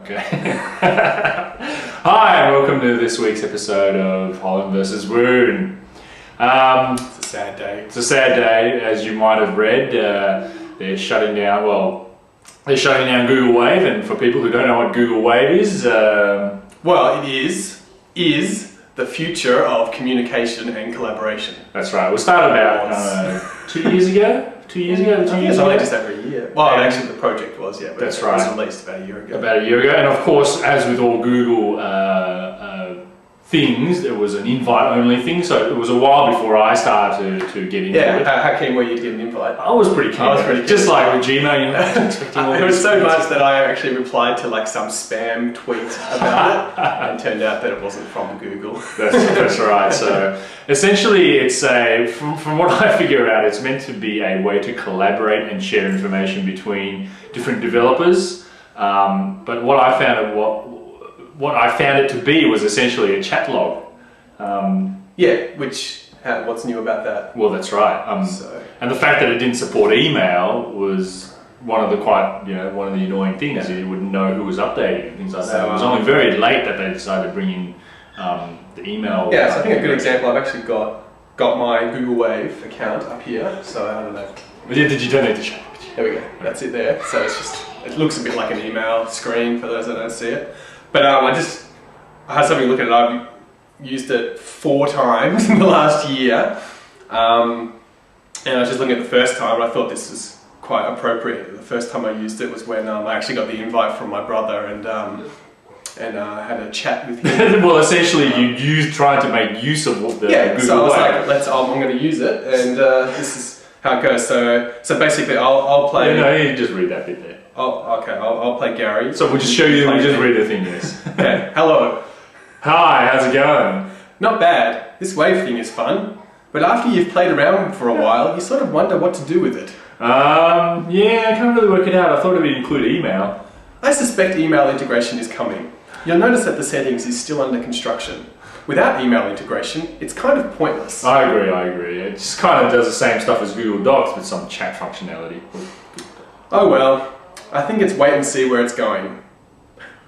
Okay. Hi, and welcome to this week's episode of Holland versus Woon. It's a sad day. It's a sad day, as you might have read. They're shutting down. Well, they're shutting down Google Wave, and for people who don't know what Google Wave is, well, it is the future of communication and collaboration. That's right. We started about 2 years ago. 2 years ago. 2 years It's ago. only just over a year. Well, actually, the project was, yeah. But That's it right. was released about a year ago. About a year ago, and of course, as with all Google things, it was an invite-only thing. So it was a while before I started to get into it. How keen were you to get an invite? I was pretty keen. I was pretty keen. Just like with Gmail, you know, expecting all It was these so things. much that I actually replied to like some spam tweet about it, and turned out that it wasn't from Google. That's right. So essentially, it's from what I figure out, it's meant to be a way to collaborate and share information between different developers. But what I found it to be was essentially a chat log. What's new about that? Well, that's right. And the fact that it didn't support email was one of the annoying things. You wouldn't know who was updating and things like that. It was only very late that they decided to bring in the email. Yeah, so I think a good example. I've actually got my Google Wave account up here. So I don't know. Did you donate the chat? There we go. That's it there. So it looks a bit like an email screen for those that don't see it. But I had somebody look at it. I've used it 4 times in the last year. And I was just looking at the first time, and I thought this was quite appropriate. The first time I used it was when I actually got the invite from my brother and had a chat with him. Well, essentially, you tried to make use of what the Google so I was Wave. like, I'm going to use it, and this is how it goes. So basically, I'll play. No, you just read that bit there. I'll play Gary. So we'll just show you. We'll just read the thing. Yes. Okay. Hello. Hi. How's it going? Not bad. This wave thing is fun, but after you've played around for a while, you sort of wonder what to do with it. Yeah, I can't really work it out. I thought it would include email. I suspect email integration is coming. You'll notice that the settings is still under construction. Without email integration, it's kind of pointless. I agree. It just kind of does the same stuff as Google Docs with some chat functionality. Oh well, I think it's wait and see where it's going.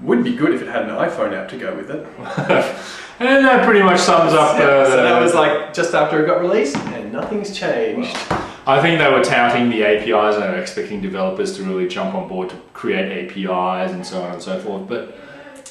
Would be good if it had an iPhone app to go with it. And that pretty much sums up so that was like just after it got released, and nothing's changed. I think they were touting the APIs and they were expecting developers to really jump on board to create APIs and so on and so forth. But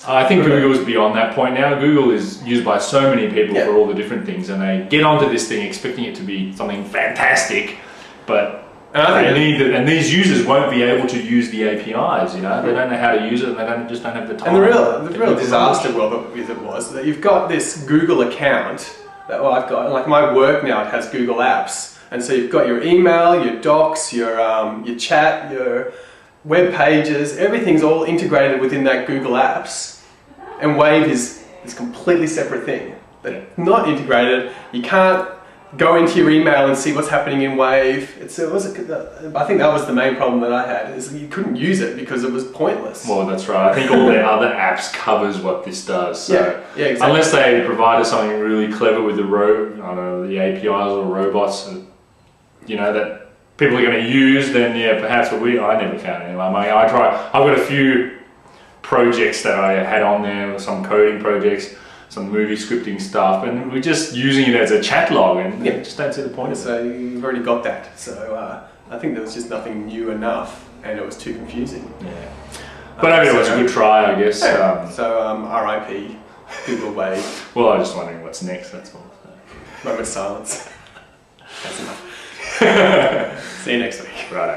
I think Google's beyond that point now. Google is used by so many people for all the different things, and they get onto this thing expecting it to be something fantastic, but and these users won't be able to use the APIs. You know, they don't know how to use it, and they just don't have the time. And the real disaster with it was that you've got this Google account that I've got. Like my work now, it has Google Apps, and so you've got your email, your docs, your chat, your web pages. Everything's all integrated within that Google Apps, and Wave is this completely separate thing. They're not integrated. You can't go into your email and see what's happening in Wave. I think that was the main problem that I had, is that you couldn't use it because it was pointless. Well, that's right. I think all their other apps covers what this does. So yeah, exactly. Unless they provided something really clever with the APIs or robots, that people are going to use, then yeah, perhaps. But I never found it. I've got a few projects that I had on there, some coding projects, some movie scripting stuff, and we're just using it as a chat log, and just don't see the point of it. So you've already got that. So I think there was just nothing new enough, and it was too confusing. Yeah. But I mean, it was a good try, I guess. RIP Google Wave. Well, I was just wondering what's next. That's all. Moment of silence. That's enough. See you next week. Right.